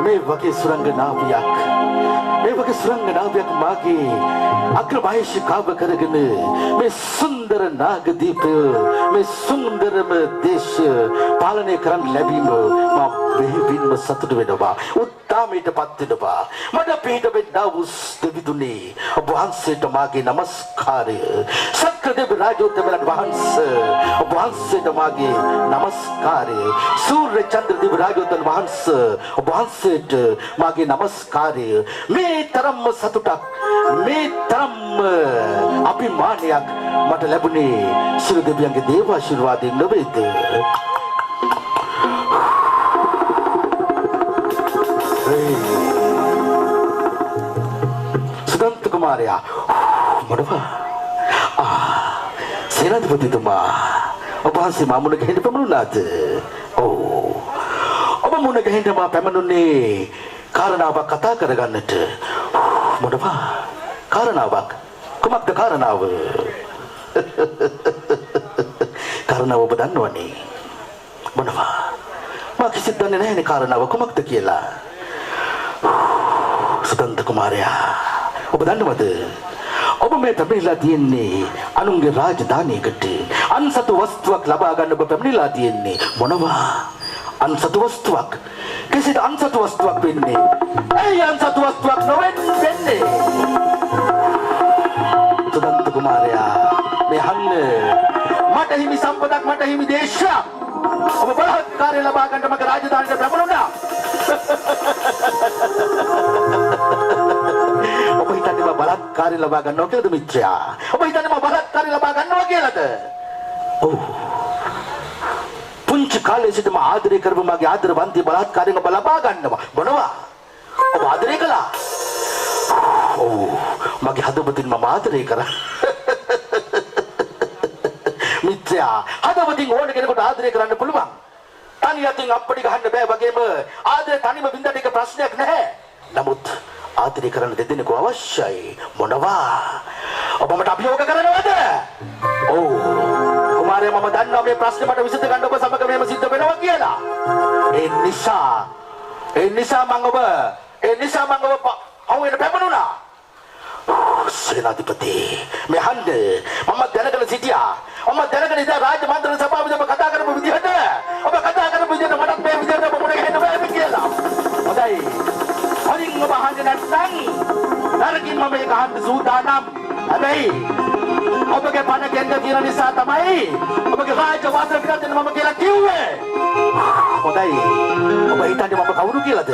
මේ වගේ සුරංගනාවියක් මාගේ අග්‍රභාෂිකාව කරගෙන මේ සුන්දර නාගදීපය මේ සුන්දරම දේශය පාලනය කරන්න ලැබීම මා බෙහෙවින්ම සතුටු වෙනවා. උත්තාමයටපත් වෙනවා. මට පිට වෙන්නා වූ දෙවිඳුනේ ඔබ වහන්සේට මාගේ නමස්කාරය. සක්‍රදේව රාජෝත්තමයන් වහන්සේ ඔබ වහන්සේට මාගේ නමස්කාරය. සූර්ය චන්ද්‍ර දේව රාජෝත්තම වහන්සේ ඔබ වහන්සේට මාගේ නමස්කාරය. මේ තරම්ම සතුටක් මේ තරම්ම අභිමානයක් මට ලැබුණේ සියලු දෙවියන්ගේ දේව ආශිර්වාදයෙන් නොවේද? සුදන්ත කුමාරයා මොනවා සේනාධිපතිතුමා ඔබ වහන්සේ මා මුණ ගැහෙන්න පැමිණුණාද? ඔව් ඔබ මුණ ගැහෙන්න මා පැමිණුනේ කාරණාවක් කතා කරගන්නට. මොනවා කාරණාවක්? කුමක්ද කාරණාව? කාරණාව ඔබ දන්නවනේ. මොනවා? මා කිසිත් දන්නේ නැහැනේ කාරණාව කුමක්ද කියලා. සුදන්ත කුමාරයා ඔබ දන්නවද? ඔබ මේ පැමිණිලා තියෙන්නේ අනුන්ගේ රාජධානියකට. අන්සතු වස්තුවක් ලබා ගන්න ඔබ පැමිණිලා තියෙන්නේ. මොනවා? අන්සතු වස්තුවක්? කෙසේද අන්සතු වස්තුවක් වෙන්නේ? ඇයි අන්සතු වස්තුවක් නොවෙන්නේ? සුදන්ත කුමාරයා මේ හන්න මට හිමි සම්පතක් මට හිමි දේශයක් ඔබ බලහත්කාරය ලබා ගන්න මගේ රාජධානියට පැමිණුණා. ඔබ හිතන්නේ මම බලහත්කාරය ලබා ගන්නවා කියලාද මිත්‍රයා? ඔබ හිතන්නේ මම බලහත්කාරය ලබා ගන්නවා කියලාද? ඔව්. පුංචි කාලේ සිටම ආදරය කරපු මගේ ආදරවන්තී බලහත්කාරයෙන් ඔබ ලබා ගන්නවා. මොනවා? ඔබ ආදරය කළා? ඔව්. මගේ හදවතින් මම ආදරය කරා. මිත්‍යා හදවතින් ඕන කෙනෙකුට ආදරය කරන්න පුළුවන්. තනියෙන් අප්පටි ගහන්න බෑ වගේම ආදරය තනියම බින්දට එක ප්‍රශ්නයක් නැහැ. නමුත් ආදරය කරන්න දෙදෙනෙකු අවශ්‍යයි. මොනවා? ඔබ මට අභියෝග කරනවද? ඔව්. කුමාරයා මම දන්නවා මේ ප්‍රශ්නේ මට විසඳ ගන්න ඔබ සමග මෙහෙම සිද්ධ වෙනවා කියලා. ඒ නිසා මම ඔබ අවුෙන් පැමිණුණා. සේනාධිපති මේ හන්ද මම දැනගෙන සිටියා. මම දැනගෙන ඉඳලා රාජ්‍ය මන්ත්‍රී සභාවේ ඔබ කතා කරපු විදිහට මටත් මේ විදිහට ඔබ මුණ ගැහෙන්න බෑ කියලා. හොඳයි. හරින් ඔබ අහන්නේ නැත්නම් නරකින් මම ඒක අහන්න සූදානම්. හැබැයි ඔබගේ පණ ගෙන්න තියෙන නිසා තමයි ඔබගේ රාජ්‍ය වාසය පිටත් වෙන මම කියලා කිව්වේ. හොඳයි. ඔබ හිතන්නේ මම කවුරු කියලාද?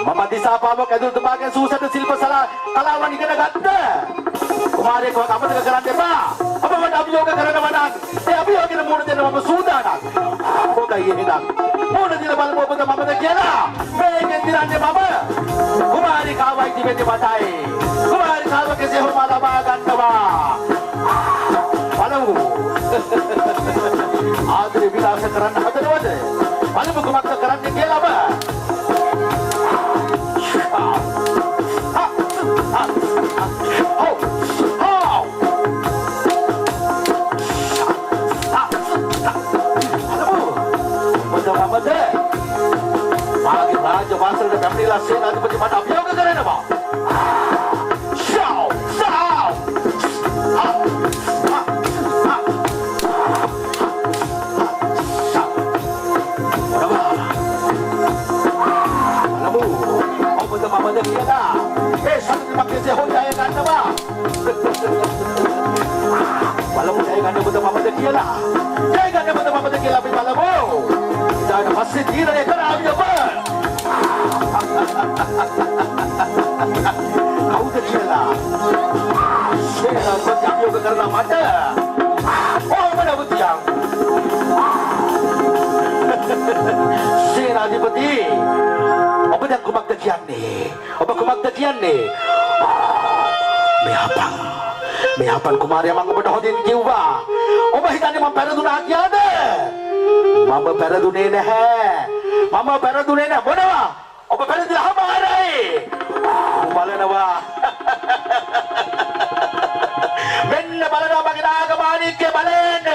මම දිසාපාවක ඇදුරුතුමාගේ සූසත ශිල්ප කලාවන් ඉගෙන ගත්තා. කුමාරයෙක් වගේ අමතක කරන්න එපා. ඔබ මට අභියෝග කරනවා නම් ඒ අභියෝගෙට මුහුණ දෙන්න මම සූදානම්. හොඳයි එහෙනම්. මුහුණ දෙන්න බලමු ඔබද මමද කියලා. මේකෙන් දිරන්නේ මම. කුමාරිකාවයි දිවෙන්නේ මටයි. කුමාරිකාව කෙසේ හෝ මා ලබා ගන්නවා. බලමු. ආදරේ විලාස කරන්න හදනවද? බලමු කුමක්ද කරන්නේ කියලා ඔබ. මාගේ රාජ වාසලට පැමිණිලා සේනාධිපති මට අභියෝග කරනවා. ඔබද කියලා ඒ සතුටුමත් කෙසේ හෝ ජය ගන්නවා. බලමු ජය ගන්න ඔබද මමද කියලා. ජය ගන්න ඔබද මමද කියලා අපි බලමු. ඊට පස්සේ තීරණය කරાવી ඔබ. කවුද කියලා? සේනාධිපති අභියෝග කරලා මට. ඕමන බුතියක්. සේනාධිපති ඔබ දැන් කුමක්ද කියන්නේ? ඔබ කුමක්ද කියන්නේ? මෙහපන් කුමාරයා මම ඔබට හොදින් කිව්වා. ඔබ හිතන්නේ මම පෙරදුනා කියලාද? මම පෙරදුනේ නැහැ. මොනවා? ඔබ පෙරදිලා හමාරයි. බලනවා. මෙන්න බලනවා මගේ නාගමාණික්ගේ බලයෙන්.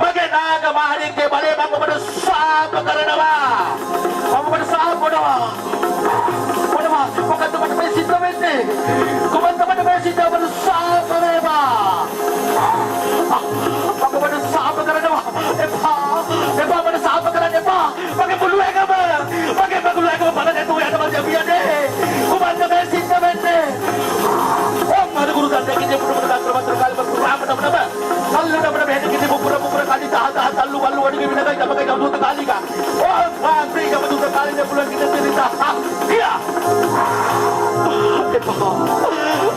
මගේ නාගමාණික්ගේ බලයෙන් මම ඔබට සාප කරනවා. මම ඔබට සාප කරනවා. ngantri kamu tuh kalinya pulang kita cerita. Iya.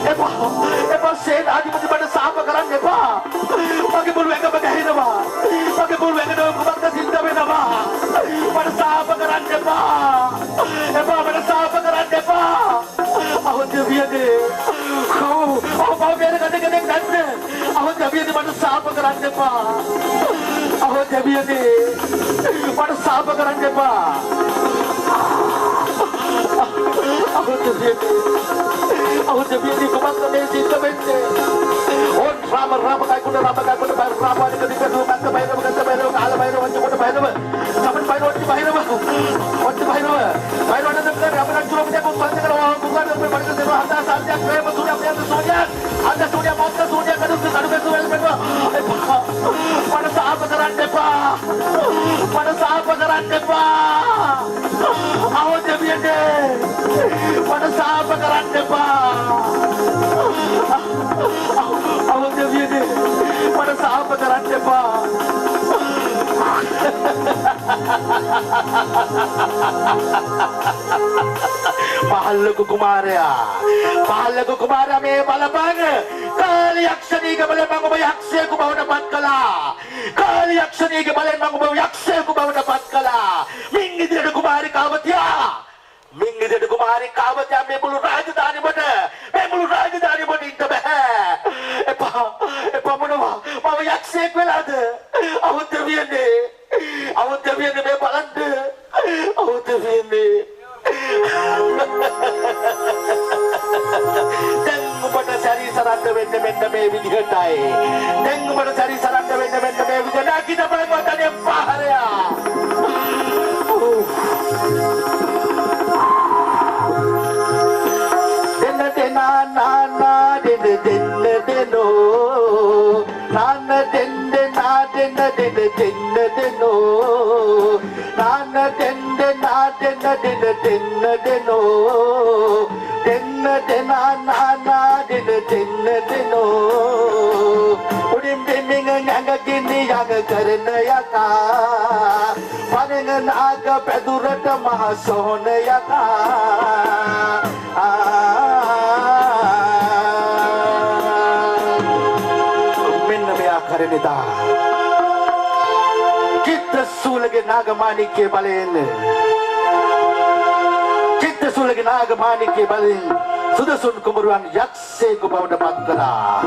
Epa, sen aja mesti pada sahapa karan Epa. Pakai bulu yang bagahin apa? Pakai bulu yang ada kubat cinta apa? Pada sahapa karan Epa. Epa pada sahapa karan Epa. Ahon dia biar deh. Oh mau biar kadang-kadang nanti. Ahon dia biar pada sahapa karan Epa. Ahon dia biar deh. Pada sahapa karan Epa. Ahon dia biar deh. Aku jadi ini kemaskan di temennya. Oh, rama kayak kuda bayar rama di ketika dulu kan bayar ala bayar macam kuda bayar sampai bayar ada tempat apa nak curang dia bukan orang bukan orang berbagai sesuatu anda saja saya sudah punya sesuatu anda sudah mau sesuatu kadang pada saat pekeran depa aku jadi ini pada saat pekeran depa aku jadi ini pada saat pekeran depa mahal ko kumarya me balabang kali aksani ke balen mang umayakse ko ba dapat kala kali aksani ke balen mang umayakse ko ba dapat kala mingi dia kumari kawat ya me bulu rajdhani bade inta be epa monawa mama yakse ko lade awut deviyane me balande awut deviyane Dengu pada cari saranda benda me vidihatai. Dengu pada cari saranda benda me vidihatai. Kita perbuatan yang pahar ya. Dena deno. Nana dende deno. Nana dende deno. Deno. Udim deming nganga gini yang karena ya ka. Panen aga pedurat mahason ya ka. Minna me akarene da. Kita sulage nagamani ke balen. Kita sulage nagamani ke balen. Sudah sun kemuruan yakse ko bawa dapat kala.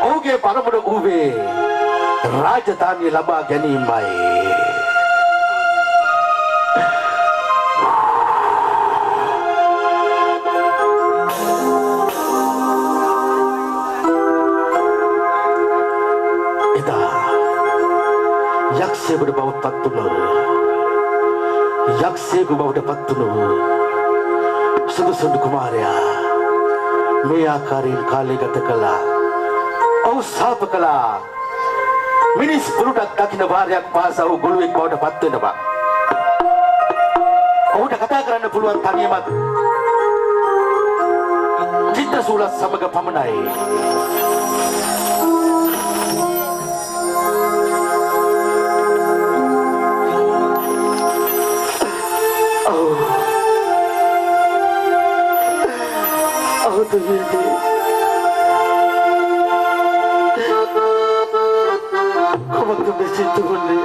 Oge paramudu ube rajdhani laba gani mai. Ida yakse berbawa patunu. Yakse ko bawa dapat Sudusun kumarya Mea karin kali gatakala Au sapakala Minis perudak dakina baryak bahasa guluik bawa dapat ba Au dah kata kerana puluhan tanimat Cinta sulas samaga pamanai Aku terjadi Kau waktu bersitu boleh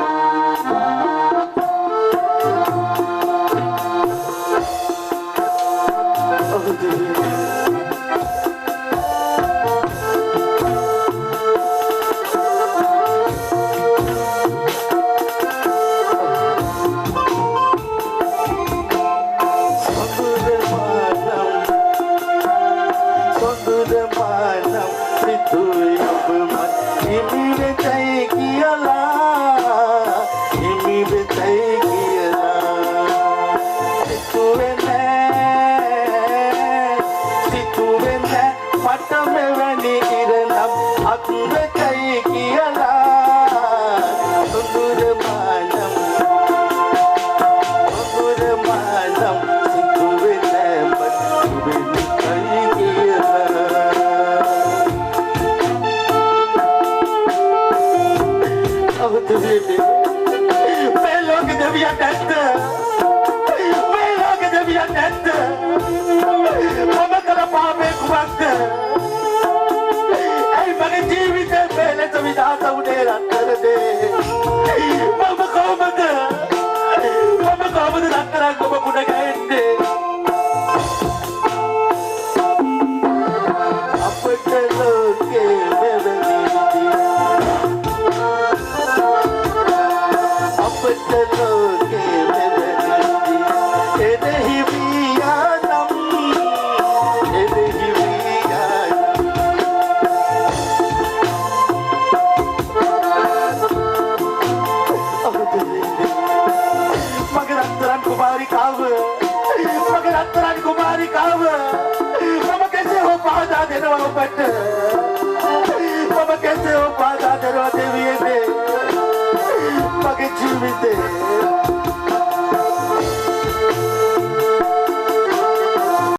Aku terjadi Ini අවුතුනේ මේ ලෝක දෙවියන් නැද්ද මේ ලෝක දෙවියන් නැද්ද මම කර පාපේ කුමක්ද ඇයි මගේ ජීවිතේ මේ ලෙස විනාශ වුනේ රත්තරනේ මම කොහොමද රත්තරන් ඔබ මුණ ගැහෙන්නේ අපට ලෝකේ මෙවැනි අපට ලෝකේ මෙවැනි එදෙහි වියානම් එදෙහි වියානම් මගේ රත්තරන් කුමාරිකාව මගේ රත්තරන් කුමාරිකාව මම කෙසේ හෝ පාදා දෙනවා ඔබට මම කෙසේ හෝ පාදා දෙනවා දෙවියනේ මගේ ජීවිතේ